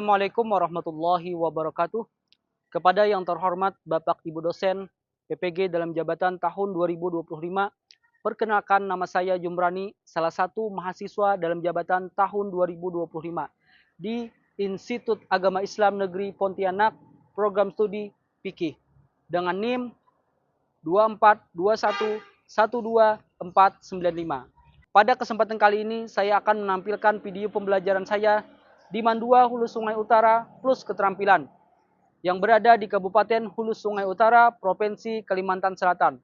Assalamualaikum warahmatullahi wabarakatuh. Kepada yang terhormat Bapak Ibu dosen PPG dalam jabatan tahun 2025, perkenalkan nama saya Jumrani, salah satu mahasiswa dalam jabatan tahun 2025 di Institut Agama Islam Negeri Pontianak, program studi PIKI dengan NIM 242112495. Pada kesempatan kali ini saya akan menampilkan video pembelajaran saya di Mandua Hulu Sungai Utara plus keterampilan yang berada di Kabupaten Hulu Sungai Utara, Provinsi Kalimantan Selatan.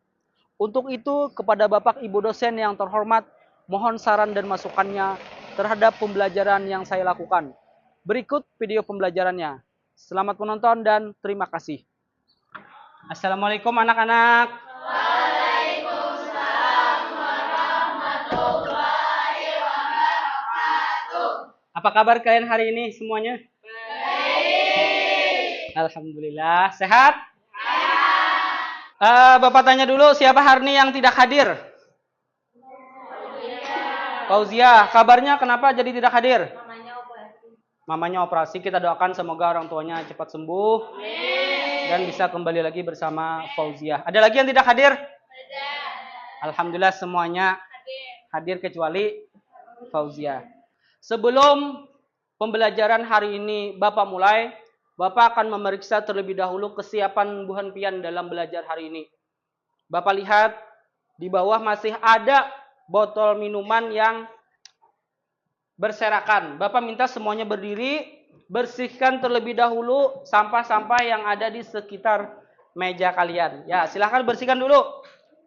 Untuk itu, kepada Bapak Ibu dosen yang terhormat, mohon saran dan masukannya terhadap pembelajaran yang saya lakukan. Berikut video pembelajarannya. Selamat menonton dan terima kasih. Assalamualaikum anak-anak. Waalaikumsalam warahmatullahi wabarakatuh. Apa kabar kalian hari ini semuanya? Baik. Alhamdulillah. Sehat? Sehat. Bapak tanya dulu, siapa hari ini yang tidak hadir? Fauzia. Kabarnya kenapa jadi tidak hadir? Mamanya operasi. Kita doakan semoga orang tuanya cepat sembuh. Amin. Dan bisa kembali lagi bersama Fauzia. Ada lagi yang tidak hadir? Ada. Alhamdulillah semuanya hadir kecuali Fauzia. Sebelum pembelajaran hari ini Bapak mulai, Bapak akan memeriksa terlebih dahulu kesiapan Bu Hanpian dalam belajar hari ini. Bapak lihat di bawah masih ada botol minuman yang berserakan. Bapak minta semuanya berdiri, bersihkan terlebih dahulu sampah-sampah yang ada di sekitar meja kalian. Ya, silahkan bersihkan dulu.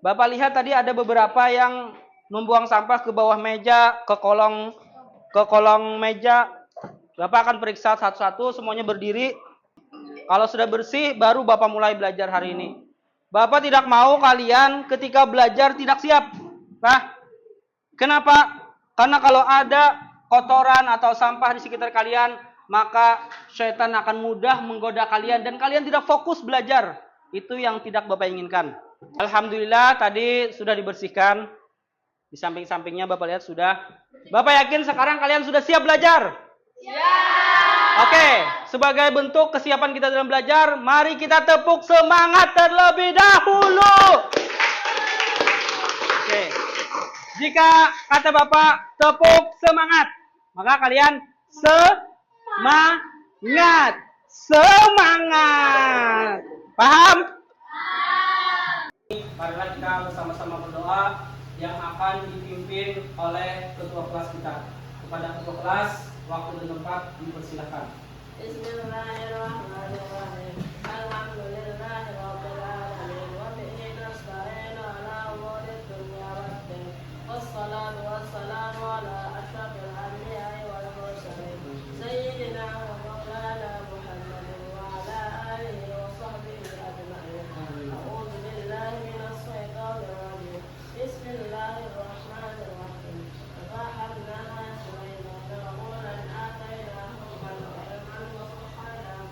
Bapak lihat tadi ada beberapa yang membuang sampah ke bawah meja, ke kolong meja. Bapak akan periksa satu-satu, semuanya berdiri. Kalau sudah bersih, baru Bapak mulai belajar hari ini. Bapak tidak mau kalian ketika belajar tidak siap. Nah, kenapa? Karena kalau ada kotoran atau sampah di sekitar kalian, maka syaitan akan mudah menggoda kalian dan kalian tidak fokus belajar. Itu yang tidak Bapak inginkan. Alhamdulillah tadi sudah dibersihkan. Di samping-sampingnya Bapak lihat sudah. Bapak yakin sekarang kalian sudah siap belajar? Siap. Oke, sebagai bentuk kesiapan kita dalam belajar, mari kita tepuk semangat terlebih dahulu. Oke. Jika kata Bapak tepuk semangat, maka kalian semangat. Semangat. Paham? Marilah kita bersama-sama berdoa yang akan dipimpin oleh ketua kelas kita. Kepada ketua kelas, waktu dan tempat dipersilakan. Bismillahirrahmanirrahim. Alhamdulillahirabbil alamin wa bihi nasta'inu ala umuri dunya waddin. Wassalatu wassalamu ala asyrafil anbiya'i wal mursalin. Sayyidina wa maulana Muhammadin wa ala alihi wa sahbihi ajma'in. A'udzu billahi minas syaitonir rajim. Bismillahirrahmanirrahim. Fahamnaha Sulaiman wa qulan atainahu ilman wa subhana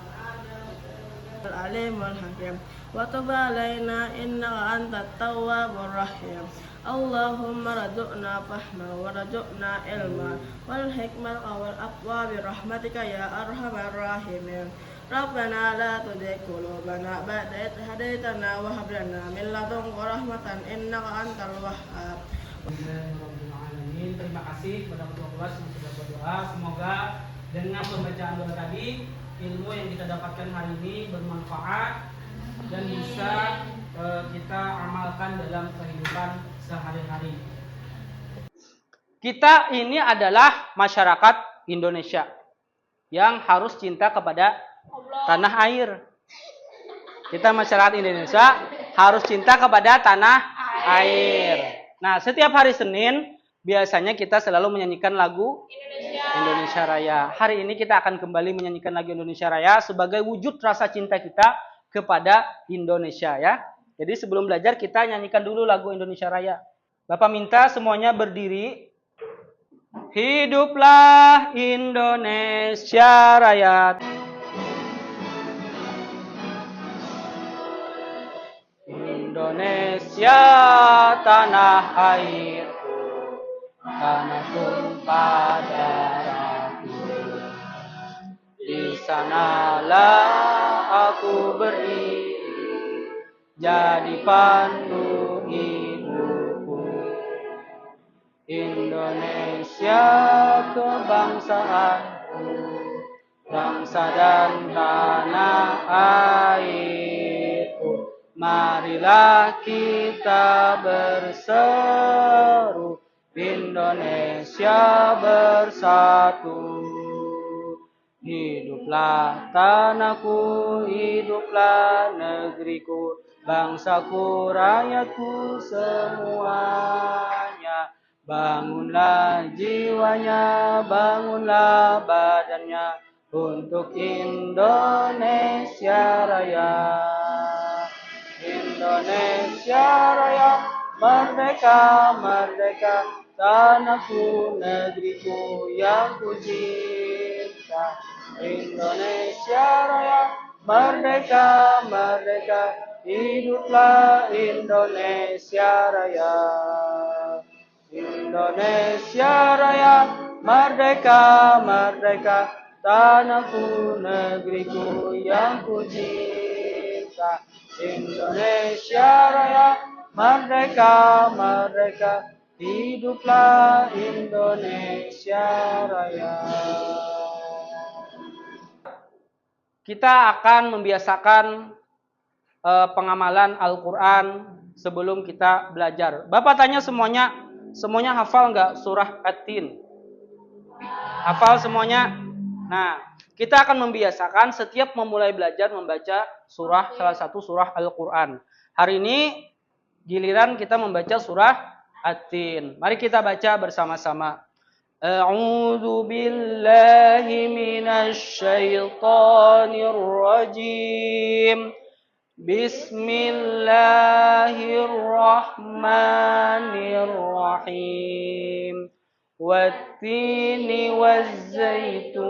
العليم الحكيم وتب علينا إنك أنت التواب الرحيم اللهم رزقنا فهما ورزقنا علما والحكمة والأقوى برحمتك يا أرحم الراحمين ربنا لا تزغ قلوبنا بعد إذ هديتنا وهب لنا من لدنك رحمة إنك أنت الوهاب. Terima kasih kepada ketua kelas yang sudah berdoa. Semoga dengan pembacaan doa tadi, ilmu yang kita dapatkan hari ini bermanfaat dan bisa kita amalkan dalam kehidupan sehari-hari. Kita ini adalah masyarakat Indonesia yang harus cinta kepada tanah air. Kita masyarakat Indonesia harus cinta kepada tanah air. Nah, setiap hari Senin biasanya kita selalu menyanyikan lagu Indonesia Raya. Hari ini kita akan kembali menyanyikan lagu Indonesia Raya sebagai wujud rasa cinta kita kepada Indonesia ya. Jadi sebelum belajar kita nyanyikan dulu lagu Indonesia Raya. Bapak minta semuanya berdiri. Hiduplah Indonesia Raya. Indonesia tanah airku, tanah tumpah darahku. Di sanalah aku berdiri, jadi pandu hidupku. Indonesia kebangsaanku, bangsa dan tanah airku. Marilah kita berseru, Indonesia bersatu. Hiduplah tanahku, hiduplah negeriku, bangsaku, rakyatku semuanya. Bangunlah jiwanya, bangunlah badannya, untuk Indonesia Raya. Indonesia Raya, merdeka, merdeka, tanahku, negeriku yang ku cinta. Indonesia Raya, merdeka, merdeka, hiduplah Indonesia Raya. Indonesia Raya, merdeka, merdeka, tanahku, negeriku yang ku cinta. Indonesia Raya, merdeka, merdeka, hiduplah Indonesia Raya. Kita akan membiasakan pengamalan Al-Quran sebelum kita belajar. Bapak tanya semuanya hafal nggak surah At-Tin? Hafal semuanya? Nah, kita akan membiasakan setiap memulai belajar membaca salah satu surah Al-Quran. Hari ini giliran kita membaca surah At-Tin. Mari kita baca bersama-sama. A'udzu billahi minasy syaithanir rajim. Bismillahirrahmanirrahim. Wattini wazzaitun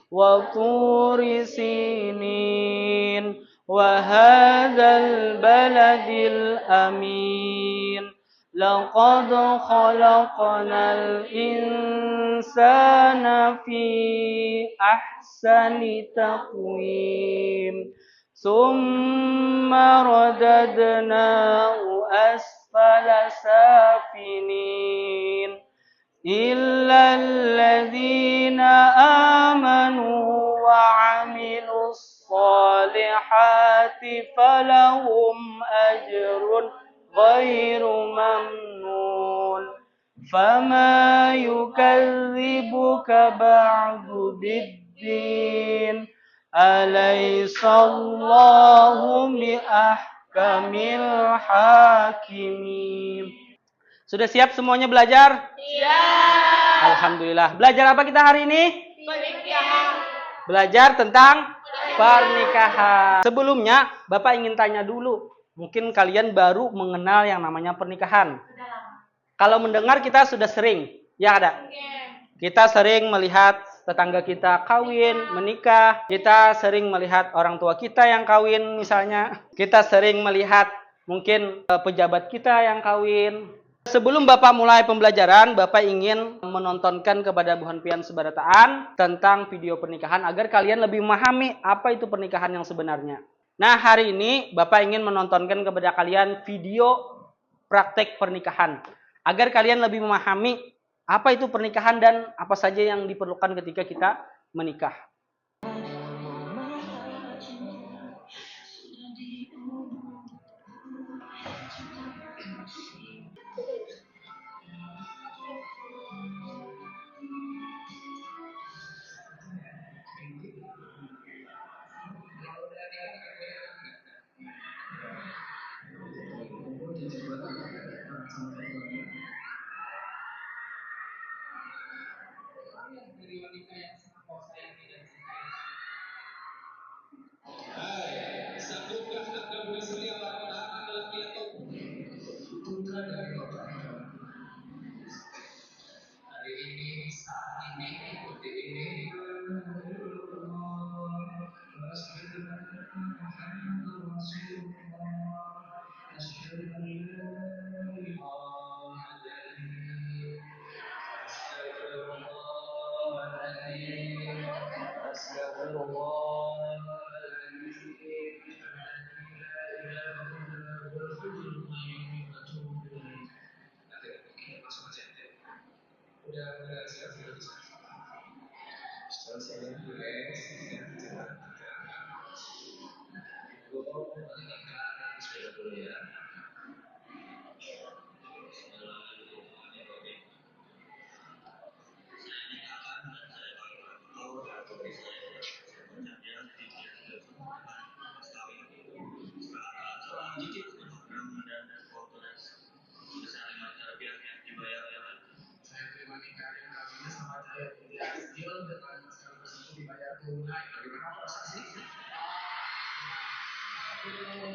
wa turi sinin wa hadzal baladil amin. Laqad khalaqnal insana fi ahsani taqwim. Summa radadnahu asfala safinin. Illa alladhina amanu wa amilus salihati falahum ajrun ghairu mamnun. Fama yukadzibuka ba'du biddin. Alaihissallahu biahkamil hakimin. Sudah siap semuanya belajar? Siap. Alhamdulillah. Belajar apa kita hari ini? Pernikahan. Belajar tentang pernikahan. Sebelumnya, Bapak ingin tanya dulu. Mungkin kalian baru mengenal yang namanya pernikahan. Kalau mendengar kita sudah sering. Ya ada? Kita sering melihat tetangga kita kawin, menikah. Kita sering melihat orang tua kita yang kawin misalnya. Kita sering melihat mungkin pejabat kita yang kawin. Sebelum Bapak mulai pembelajaran, Bapak ingin menontonkan kepada Bu Hanpian Sebarataan tentang video pernikahan agar kalian lebih memahami apa itu pernikahan yang sebenarnya. Nah, hari ini Bapak ingin menontonkan kepada kalian video praktek pernikahan agar kalian lebih memahami apa itu pernikahan dan apa saja yang diperlukan ketika kita menikah.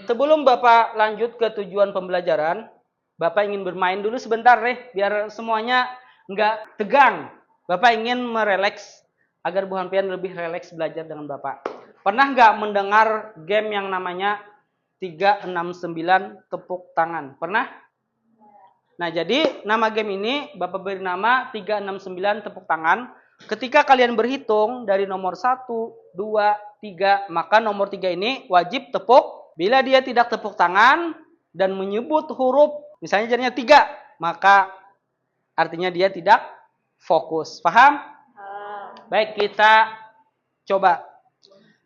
Sebelum Bapak lanjut ke tujuan pembelajaran, Bapak ingin bermain dulu sebentar deh, biar semuanya nggak tegang. Bapak ingin mereleks, agar Bu Hanpian lebih releks belajar dengan Bapak. Pernah nggak mendengar game yang namanya 369 tepuk tangan? Pernah? Nah, jadi nama game ini Bapak beri nama 369 tepuk tangan. Ketika kalian berhitung dari nomor 1, 2, 3, maka nomor 3 ini wajib tepuk. Bila dia tidak tepuk tangan dan menyebut huruf, misalnya jadinya 3, maka artinya dia tidak fokus. Paham? Baik, kita coba.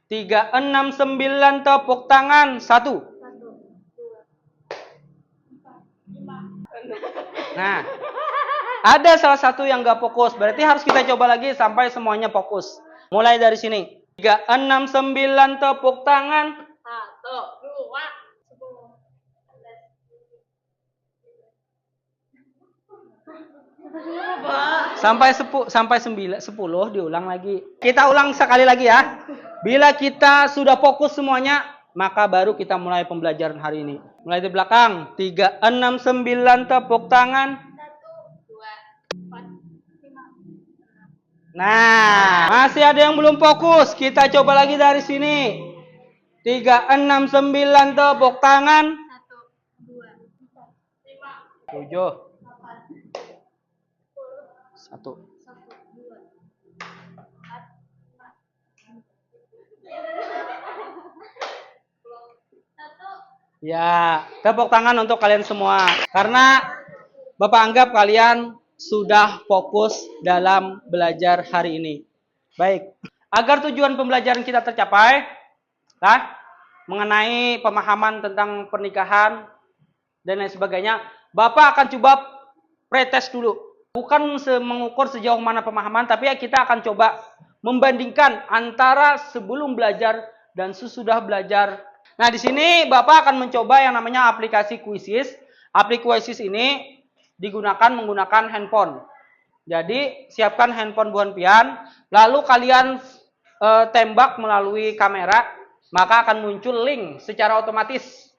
369 tepuk tangan. 1. Nah, ada salah satu yang nggak fokus. Berarti harus kita coba lagi sampai semuanya fokus. Mulai dari sini. 369 tepuk tangan. 1, 2, 10. Sampai 10 diulang lagi. Kita ulang sekali lagi ya. Bila kita sudah fokus semuanya, maka baru kita mulai pembelajaran hari ini. Mulai dari belakang. 369 tepuk tangan. 1, 2, 4, 5. Nah, masih ada yang belum fokus. Kita coba lagi dari sini. 369 tepuk tangan. 1, 2, 5, 7. 8, 1. 1, 2, 4, 1. Ya, tepuk tangan untuk kalian semua. Karena Bapak anggap kalian sudah fokus dalam belajar hari ini. Baik, agar tujuan pembelajaran kita tercapai, mengenai pemahaman tentang pernikahan dan lain sebagainya, Bapak akan coba pretest dulu. Bukan mengukur sejauh mana pemahaman, tapi kita akan coba membandingkan antara sebelum belajar dan sesudah belajar. Nah, di sini Bapak akan mencoba yang namanya aplikasi Quizizz. Aplikasi ini menggunakan handphone. Jadi, siapkan handphone Bu Hanpian, lalu kalian tembak melalui kamera, maka akan muncul link secara otomatis.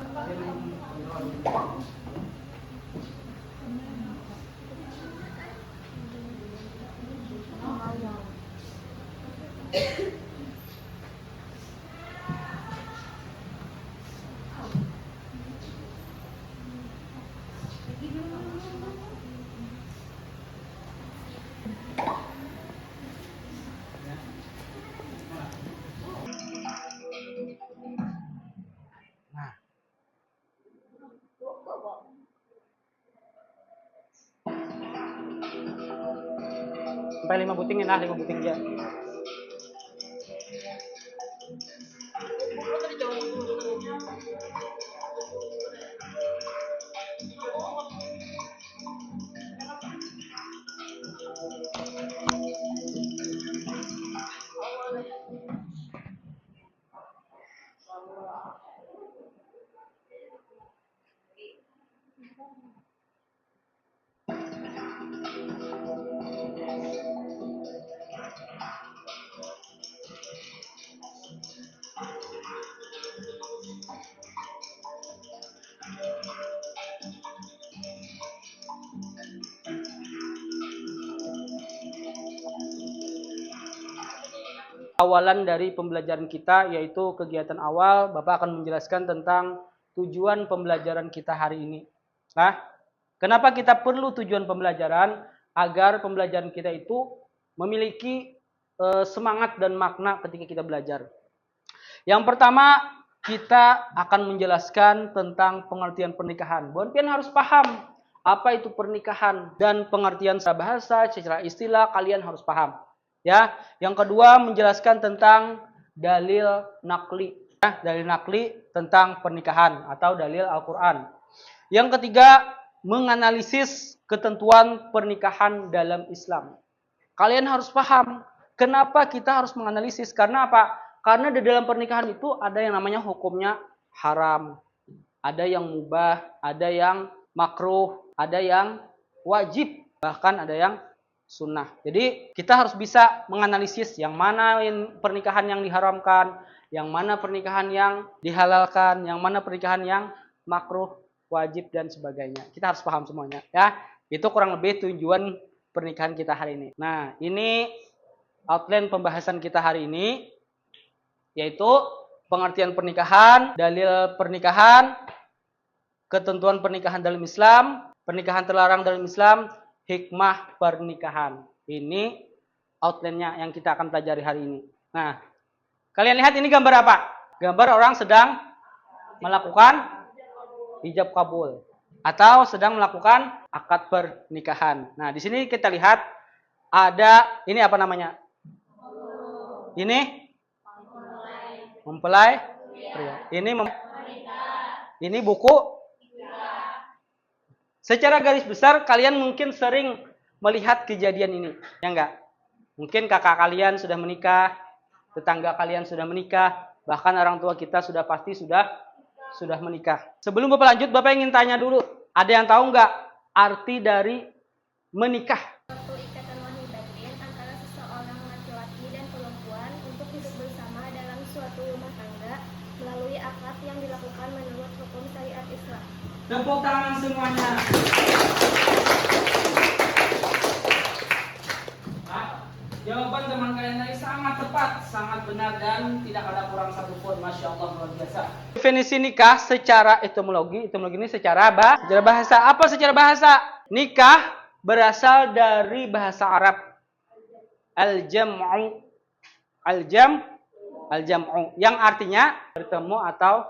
Sampai 5 butingin lah, 5 buting aja. Awalan dari pembelajaran kita, yaitu kegiatan awal, Bapak akan menjelaskan tentang tujuan pembelajaran kita hari ini. Nah, kenapa kita perlu tujuan pembelajaran? Agar pembelajaran kita itu memiliki semangat dan makna ketika kita belajar. Yang pertama, kita akan menjelaskan tentang pengertian pernikahan. Bu Hanpian harus paham apa itu pernikahan dan pengertian secara bahasa, secara istilah kalian harus paham. Ya, yang kedua menjelaskan tentang dalil nakli. dalil nakli tentang pernikahan atau dalil Al-Quran. Yang ketiga, menganalisis ketentuan pernikahan dalam Islam. Kalian harus paham kenapa kita harus menganalisis. Karena apa? Karena di dalam pernikahan itu ada yang namanya hukumnya haram, ada yang mubah, ada yang makruh, ada yang wajib, bahkan ada yang sunnah. Jadi kita harus bisa menganalisis yang mana pernikahan yang diharamkan, yang mana pernikahan yang dihalalkan, yang mana pernikahan yang makruh, wajib, dan sebagainya. Kita harus paham semuanya. Ya, itu kurang lebih tujuan pernikahan kita hari ini. Nah, ini outline pembahasan kita hari ini, yaitu pengertian pernikahan, dalil pernikahan, ketentuan pernikahan dalam Islam, pernikahan terlarang dalam Islam, hikmah pernikahan. Ini outline-nya yang kita akan pelajari hari ini. Nah, kalian lihat ini gambar apa? Gambar orang sedang melakukan ijab kabul atau sedang melakukan akad pernikahan. Nah, di sini kita lihat ada ini apa namanya? Ini mempelai pria. Ini buku. Secara garis besar kalian mungkin sering melihat kejadian ini, ya enggak? Mungkin kakak kalian sudah menikah, tetangga kalian sudah menikah, bahkan orang tua kita sudah pasti sudah menikah. Sebelum Bapak lanjut, Bapak ingin tanya dulu, ada yang tahu enggak arti dari menikah? Suatu ikatan wahyu batin antara seseorang laki-laki dan perempuan untuk hidup bersama dalam suatu rumah tangga melalui akad yang dilakukan menurut hukum syariat Islam. Tepuk tangan semuanya. Jawaban teman kalian tadi sangat tepat, sangat benar, dan tidak ada kurang satupun. Masya Allah, luar biasa. Definisi nikah secara etimologi ini secara bahasa. Apa secara bahasa? Nikah berasal dari bahasa Arab. Al-jam'u. Al-jam'u. Yang artinya bertemu atau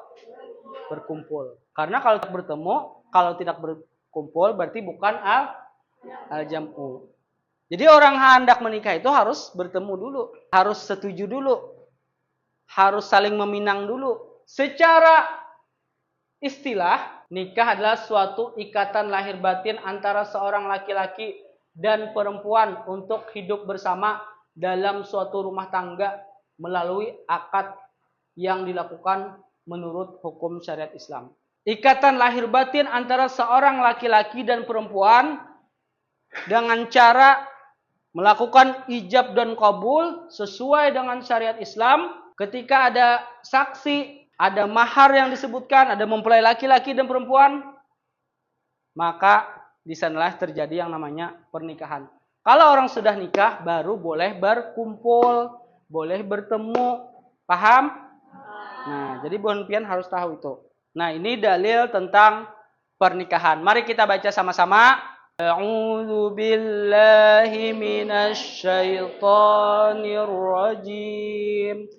berkumpul. Karena kalau tidak bertemu, kalau tidak berkumpul berarti bukan al-jam'u. Jadi orang hendak menikah itu harus bertemu dulu, harus setuju dulu, harus saling meminang dulu. Secara istilah, nikah adalah suatu ikatan lahir batin antara seorang laki-laki dan perempuan untuk hidup bersama dalam suatu rumah tangga melalui akad yang dilakukan menurut hukum syariat Islam. Ikatan lahir batin antara seorang laki-laki dan perempuan dengan cara melakukan ijab dan kabul sesuai dengan syariat Islam. Ketika ada saksi, ada mahar yang disebutkan, ada mempelai laki-laki dan perempuan, maka di sanalah terjadi yang namanya pernikahan. Kalau orang sudah nikah, baru boleh berkumpul, boleh bertemu. Paham? Nah, jadi Bun Pian harus tahu itu. Nah, ini dalil tentang pernikahan. Mari kita baca sama-sama. A'udzu billahi minasy syaithanir rajim.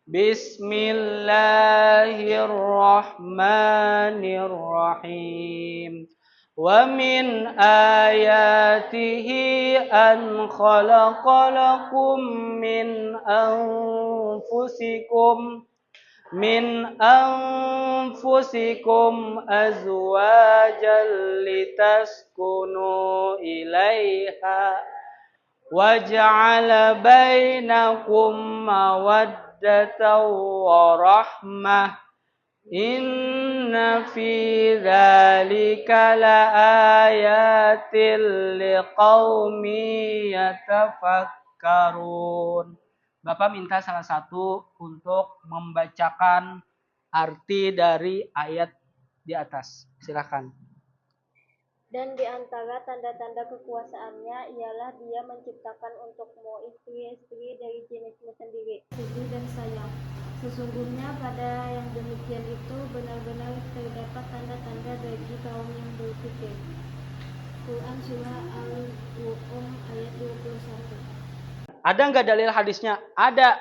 Bismillahirrahmanirrahim. Wa min ayatihi an khalaqalakum min anfusikum azwajan litaskunu ilaiha wa ja'ala bainakum mawaddatan wa rahmah. Inna fi dzalika laayatil liqaumin yatafakkarun. Bapak minta salah satu untuk membacakan arti dari ayat di atas. Silakan. Dan di antara tanda-tanda kekuasaannya ialah Dia menciptakan untukmu istri-istri dari jenismu sendiri, kasih dan sayang. Sesungguhnya pada yang demikian itu benar-benar terdapat tanda-tanda bagi kaum yang berpikir. Quran Surah Al-Rum ayat 21. Ada nggak dalil hadisnya? Ada.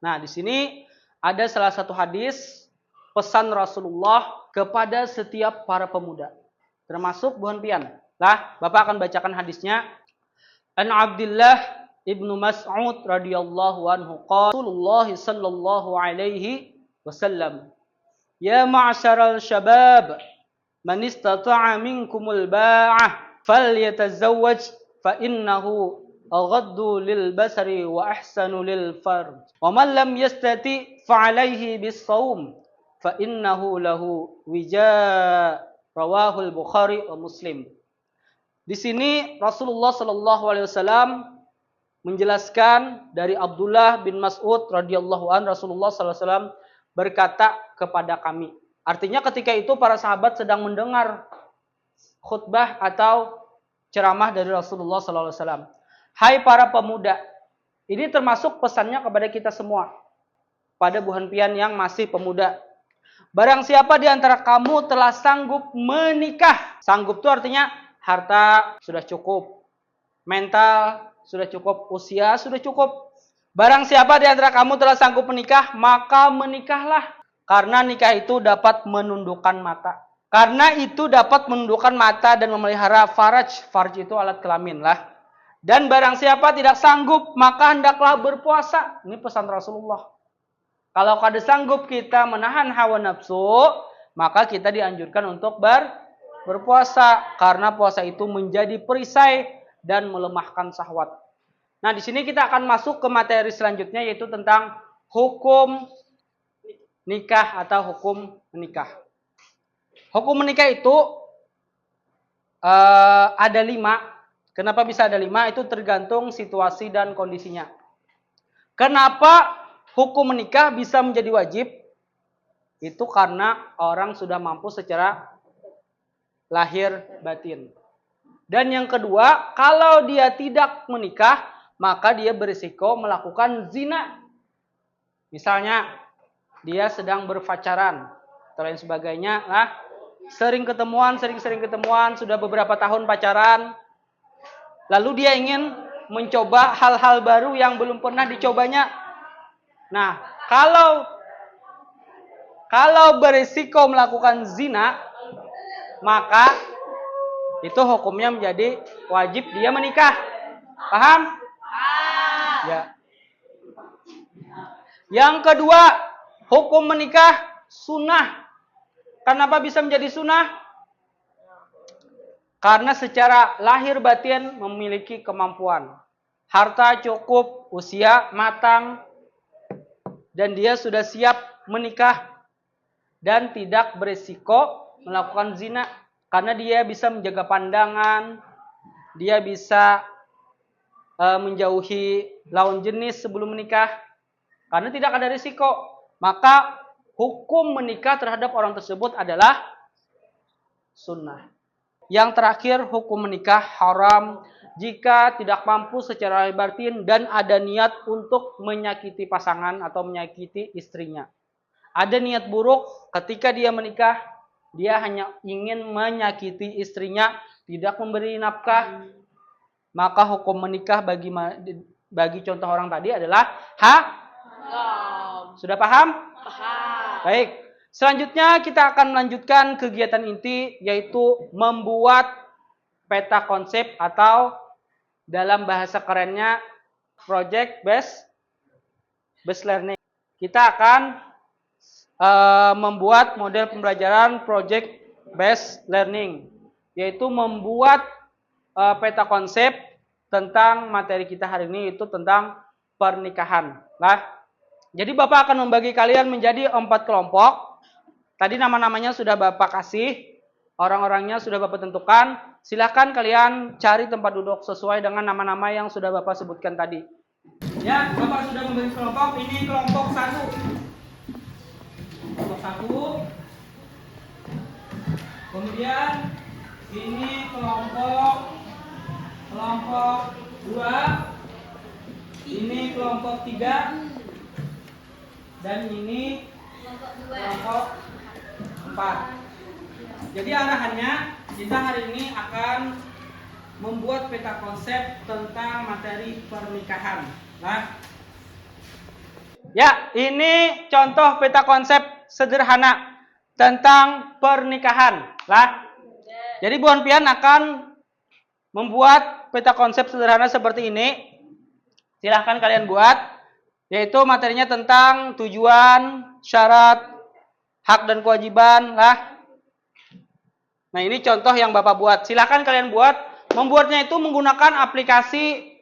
Nah, di sini ada salah satu hadis pesan Rasulullah kepada setiap para pemuda. Termasuk Buhan Pian. Lah, Bapak akan bacakan hadisnya. An Abdullah ibnu Mas'ud radhiyallahu anhu qala Rasulullah sallallahu alaihi wasallam. Ya ma'syaral syabab, man istata'a minkumul ba'ah falyatazawwaj fa innahu aghaddu lil basari wa ahsanu lil farj. Wa man lam yastati fa alayhi bis shaum fa innahu lahu wija. Rawahul Bukhari wa Muslim. Di sini Rasulullah sallallahu alaihi wasallam menjelaskan dari Abdullah bin Mas'ud radhiyallahu an, Rasulullah sallallahu alaihi wasallam berkata kepada kami. Artinya ketika itu para sahabat sedang mendengar khutbah atau ceramah dari Rasulullah sallallahu alaihi wasallam. Hai para pemuda, ini termasuk pesannya kepada kita semua. Pada buhan pian yang masih pemuda. Barang siapa di antara kamu telah sanggup menikah. Sanggup itu artinya harta sudah cukup, mental sudah cukup, usia sudah cukup. Barang siapa di antara kamu telah sanggup menikah, maka menikahlah. Karena nikah itu dapat menundukkan mata. Karena itu dapat menundukkan mata dan memelihara faraj. Faraj itu alat kelamin lah. Dan barang siapa tidak sanggup, maka hendaklah berpuasa. Ini pesan Rasulullah. Kalau kada sanggup kita menahan hawa nafsu, maka kita dianjurkan untuk berpuasa. Karena puasa itu menjadi perisai dan melemahkan syahwat. Nah, di sini kita akan masuk ke materi selanjutnya, yaitu tentang hukum nikah atau hukum menikah. Hukum menikah itu ada 5. Kenapa bisa ada 5? Itu tergantung situasi dan kondisinya. Kenapa hukum menikah bisa menjadi wajib? Itu karena orang sudah mampu secara lahir batin. Dan yang kedua, kalau dia tidak menikah, maka dia berisiko melakukan zina. Misalnya, dia sedang berpacaran, atau lain sebagainya. Nah, sering ketemuan, sudah beberapa tahun pacaran. Lalu dia ingin mencoba hal-hal baru yang belum pernah dicobanya. Nah, kalau berisiko melakukan zina, maka itu hukumnya menjadi wajib dia menikah. Paham? Ya. Yang kedua, hukum menikah sunnah. Kenapa bisa menjadi sunnah? Karena secara lahir batin memiliki kemampuan. Harta cukup, usia matang, dan dia sudah siap menikah dan tidak berisiko melakukan zina. Karena dia bisa menjaga pandangan, dia bisa menjauhi lawan jenis sebelum menikah. Karena tidak ada risiko. Maka hukum menikah terhadap orang tersebut adalah sunnah. Yang terakhir, hukum menikah haram jika tidak mampu secara lahir batin dan ada niat untuk menyakiti pasangan atau menyakiti istrinya. Ada niat buruk ketika dia menikah, dia hanya ingin menyakiti istrinya, tidak memberi nafkah. Maka hukum menikah bagi contoh orang tadi adalah Sudah paham? Paham. Baik. Selanjutnya kita akan melanjutkan kegiatan inti, yaitu membuat peta konsep atau dalam bahasa kerennya project based learning. Kita akan membuat model pembelajaran project based learning, yaitu membuat peta konsep tentang materi kita hari ini, itu tentang pernikahan. Nah, jadi Bapak akan membagi kalian menjadi 4 kelompok. Tadi nama-namanya sudah Bapak kasih, orang-orangnya sudah Bapak tentukan. Silahkan kalian cari tempat duduk sesuai dengan nama-nama yang sudah Bapak sebutkan tadi. Ya, Bapak sudah memberi kelompok. Ini kelompok 1. Kelompok 1. Kemudian ini kelompok 2. Ini kelompok 3. Dan ini kelompok 4. Jadi arahannya, kita hari ini akan membuat peta konsep tentang materi pernikahan. Nah, ya, ini contoh peta konsep sederhana tentang pernikahan. Lah, jadi Buan Pian akan membuat peta konsep sederhana seperti ini. Silahkan kalian buat. Yaitu materinya tentang tujuan, syarat, hak dan kewajiban lah. Nah, ini contoh yang Bapak buat. Silakan kalian buat. Membuatnya itu menggunakan aplikasi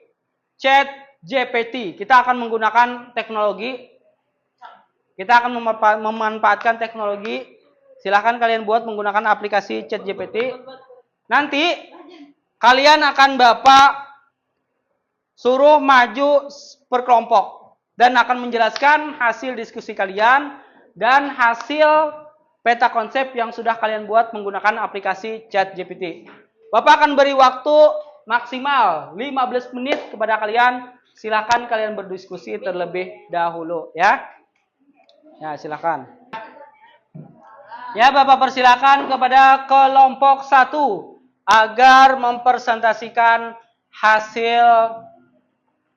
Chat GPT. Kita akan menggunakan teknologi. Kita akan memanfaatkan teknologi. Silakan kalian buat menggunakan aplikasi Chat GPT. Nanti kalian akan Bapak suruh maju per kelompok dan akan menjelaskan hasil diskusi kalian dan hasil peta konsep yang sudah kalian buat menggunakan aplikasi Chat GPT. Bapak akan beri waktu maksimal 15 menit kepada kalian. Silakan kalian berdiskusi terlebih dahulu ya. Ya, silakan. Ya, Bapak persilakan kepada kelompok 1 agar mempresentasikan hasil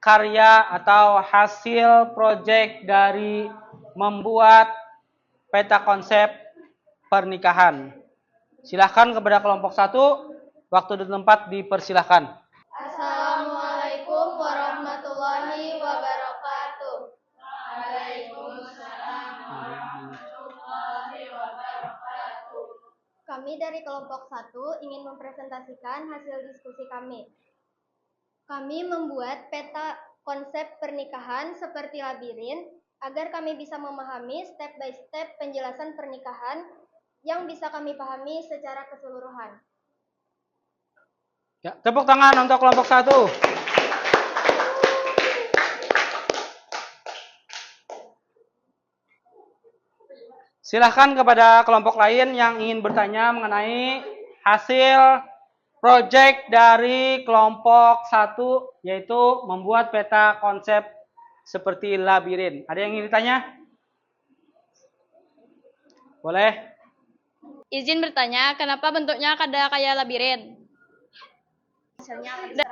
karya atau hasil proyek dari membuat peta konsep pernikahan. Silahkan kepada kelompok 1, waktu dan tempat dipersilahkan. Assalamualaikum warahmatullahi wabarakatuh. Kami dari kelompok 1 ingin mempresentasikan hasil diskusi kami. Kami membuat peta konsep pernikahan seperti labirin agar kami bisa memahami step by step penjelasan pernikahan yang bisa kami pahami secara keseluruhan. Ya, tepuk tangan untuk kelompok 1. Silahkan kepada kelompok lain yang ingin bertanya mengenai hasil proyek dari kelompok 1, yaitu membuat peta konsep seperti labirin. Ada yang ingin ditanya? Boleh? Izin bertanya, kenapa bentuknya ada kayak labirin?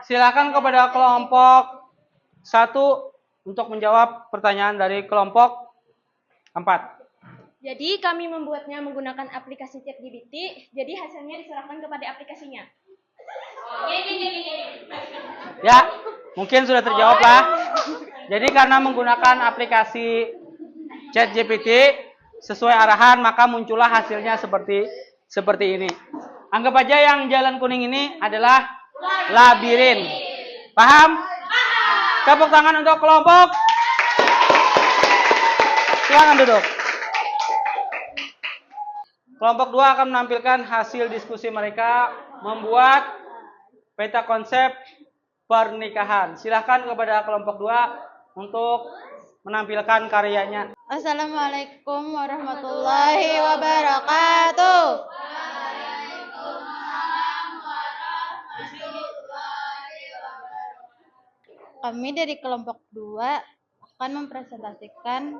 Silakan kepada kelompok 1 untuk menjawab pertanyaan dari kelompok 4. Jadi kami membuatnya menggunakan aplikasi ChatGPT, jadi hasilnya diserahkan kepada aplikasinya. Ya, mungkin sudah terjawab lah. Jadi karena menggunakan aplikasi ChatGPT sesuai arahan, maka muncullah hasilnya seperti ini. Anggap aja yang jalan kuning ini adalah labirin. Paham? Tepuk tangan untuk kelompok. Silakan duduk. Kelompok 2 akan menampilkan hasil diskusi mereka membuat peta konsep pernikahan. Silakan kepada kelompok 2 untuk menampilkan karyanya. Assalamualaikum warahmatullahi wabarakatuh. Kami dari kelompok 2 akan mempresentasikan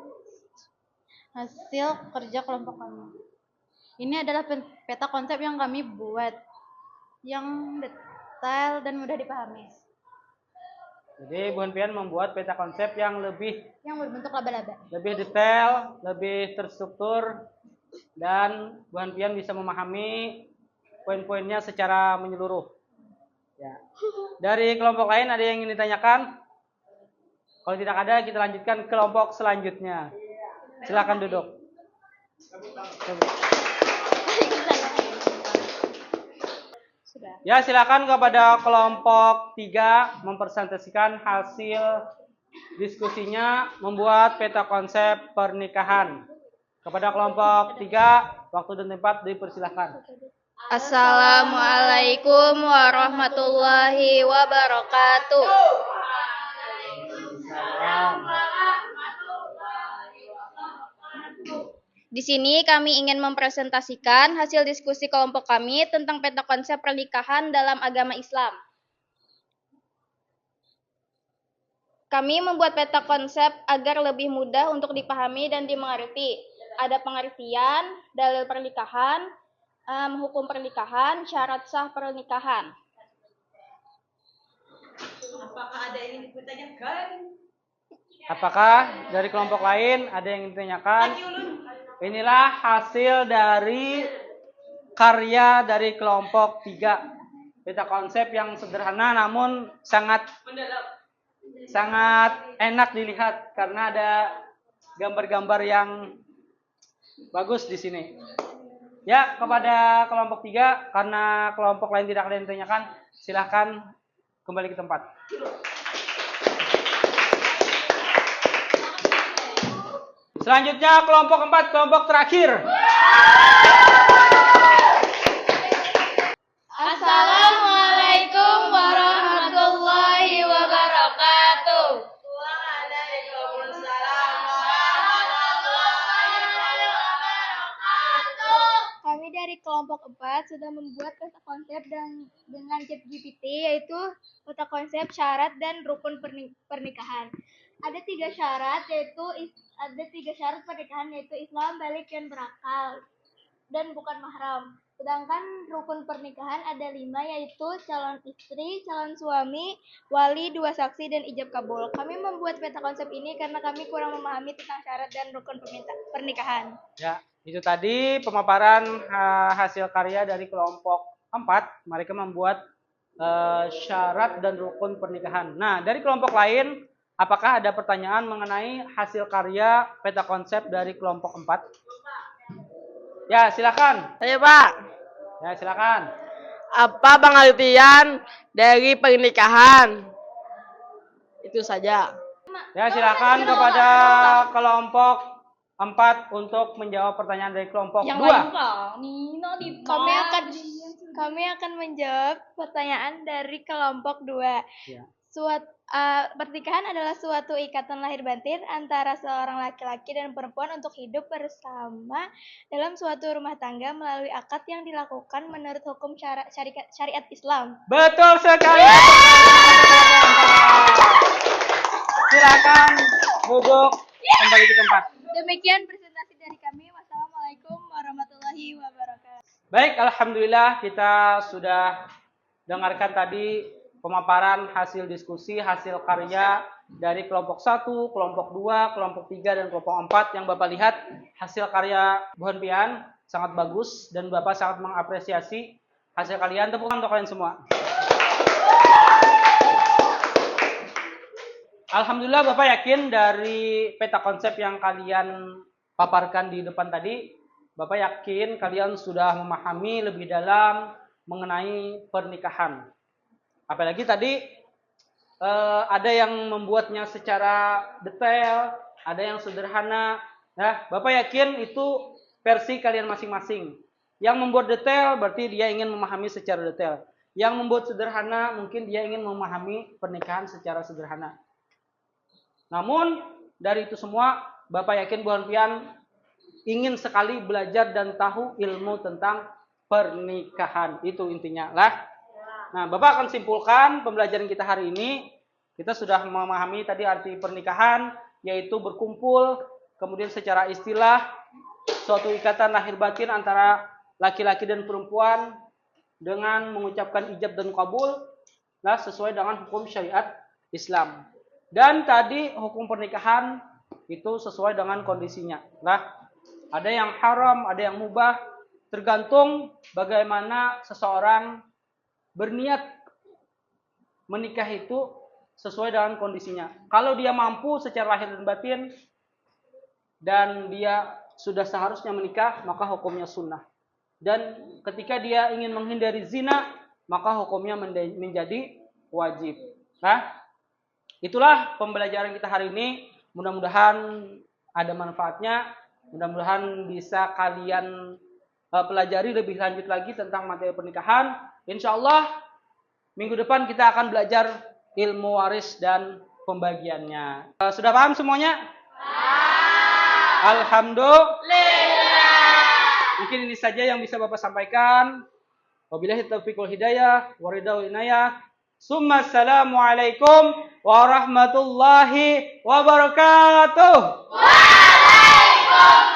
hasil kerja kelompok kami. Ini adalah peta konsep yang kami buat, yang detail dan mudah dipahami. Jadi Bu Hanfian membuat peta konsep yang lebih berbentuk laba-laba. Lebih detail, lebih terstruktur, dan Bu Hanfian bisa memahami poin-poinnya secara menyeluruh. Ya. Dari kelompok lain ada yang ingin ditanyakan? Kalau tidak ada, kita lanjutkan kelompok selanjutnya. Silakan duduk. Ya, silakan kepada kelompok 3 mempresentasikan hasil diskusinya membuat peta konsep pernikahan. Kepada kelompok 3, waktu dan tempat dipersilahkan. Assalamualaikum warahmatullahi wabarakatuh. Di sini kami ingin mempresentasikan hasil diskusi kelompok kami tentang peta konsep pernikahan dalam agama Islam. Kami membuat peta konsep agar lebih mudah untuk dipahami dan dimengerti. Ada pengertian, dalil pernikahan, hukum pernikahan, syarat sah pernikahan. Apakah ada yang ingin ditanyakan? Apakah dari kelompok lain ada yang ingin ditanyakan? Inilah hasil dari karya dari kelompok 3. Peta konsep yang sederhana namun sangat sangat enak dilihat karena ada gambar-gambar yang bagus di sini. Ya, kepada kelompok 3, karena kelompok lain tidak ada yang ditanyakan, silahkan kembali ke tempat. Selanjutnya kelompok 4, kelompok terakhir. Assalamualaikum warahmatullahi wabarakatuh. Kami dari kelompok 4 sudah membuat peta konsep dengan ChatGPT, yaitu peta konsep syarat dan rukun pernikahan. Ada 3 syarat, pernikahan, yaitu Islam, balik, dan berakal, dan bukan mahram. Sedangkan rukun pernikahan ada 5, yaitu calon istri, calon suami, wali, 2 saksi, dan ijab kabul. Kami membuat peta konsep ini karena kami kurang memahami tentang syarat dan rukun pernikahan. Ya, itu tadi pemaparan hasil karya dari kelompok 4. Mereka membuat syarat dan rukun pernikahan. Nah, dari kelompok lain, apakah ada pertanyaan mengenai hasil karya peta konsep dari kelompok 4? Ya, silakan. Ayo Pak, Ya, silakan. apa pengertian dari pernikahan? Itu saja. Ya, silakan kepada kelompok 4 untuk menjawab pertanyaan dari kelompok 2. Kami akan menjawab pertanyaan dari kelompok 2. Ya. Pernikahan adalah suatu ikatan lahir batin antara seorang laki-laki dan perempuan untuk hidup bersama dalam suatu rumah tangga melalui akad yang dilakukan menurut hukum syariat Islam. Betul sekali. Silakan duduk kembali ke tempat. Demikian presentasi dari kami. Wassalamualaikum warahmatullahi wabarakatuh. Baik, alhamdulillah kita sudah dengarkan tadi pemaparan hasil diskusi, hasil karya dari kelompok 1, kelompok 2, kelompok 3, dan kelompok 4. Yang Bapak lihat hasil karya Bu Hanpian sangat bagus dan Bapak sangat mengapresiasi hasil kalian. Tepuk tangan untuk kalian semua. Alhamdulillah Bapak yakin dari peta konsep yang kalian paparkan di depan tadi, Bapak yakin kalian sudah memahami lebih dalam mengenai pernikahan. Apalagi tadi ada yang membuatnya secara detail, ada yang sederhana. Nah, Bapak yakin itu versi kalian masing-masing. Yang membuat detail berarti dia ingin memahami secara detail. Yang membuat sederhana mungkin dia ingin memahami pernikahan secara sederhana. Namun dari itu semua Bapak yakin Bu Hanpian ingin sekali belajar dan tahu ilmu tentang pernikahan. Itu intinya lah. Nah, Bapak akan simpulkan pembelajaran kita hari ini. Kita sudah memahami tadi arti pernikahan, yaitu berkumpul, kemudian secara istilah, suatu ikatan lahir batin antara laki-laki dan perempuan dengan mengucapkan ijab dan kabul, nah, sesuai dengan hukum syariat Islam. Dan tadi hukum pernikahan itu sesuai dengan kondisinya. Nah, ada yang haram, ada yang mubah, tergantung bagaimana seseorang berniat menikah itu sesuai dengan kondisinya. Kalau dia mampu secara lahir dan batin dan dia sudah seharusnya menikah, maka hukumnya sunnah. Dan ketika dia ingin menghindari zina, maka hukumnya menjadi wajib. Nah, itulah pembelajaran kita hari ini. Mudah-mudahan ada manfaatnya. Mudah-mudahan bisa kalian pelajari lebih lanjut lagi tentang materi pernikahan. Insya Allah minggu depan kita akan belajar ilmu waris dan pembagiannya. Sudah paham semuanya? Alhamdulillah. Mungkin ini saja yang bisa Bapak sampaikan. Wabillahi taufiq wal hidayah, waridha wal inayah. Summa assalamualaikum warahmatullahi wabarakatuh. Waalaikumsalam.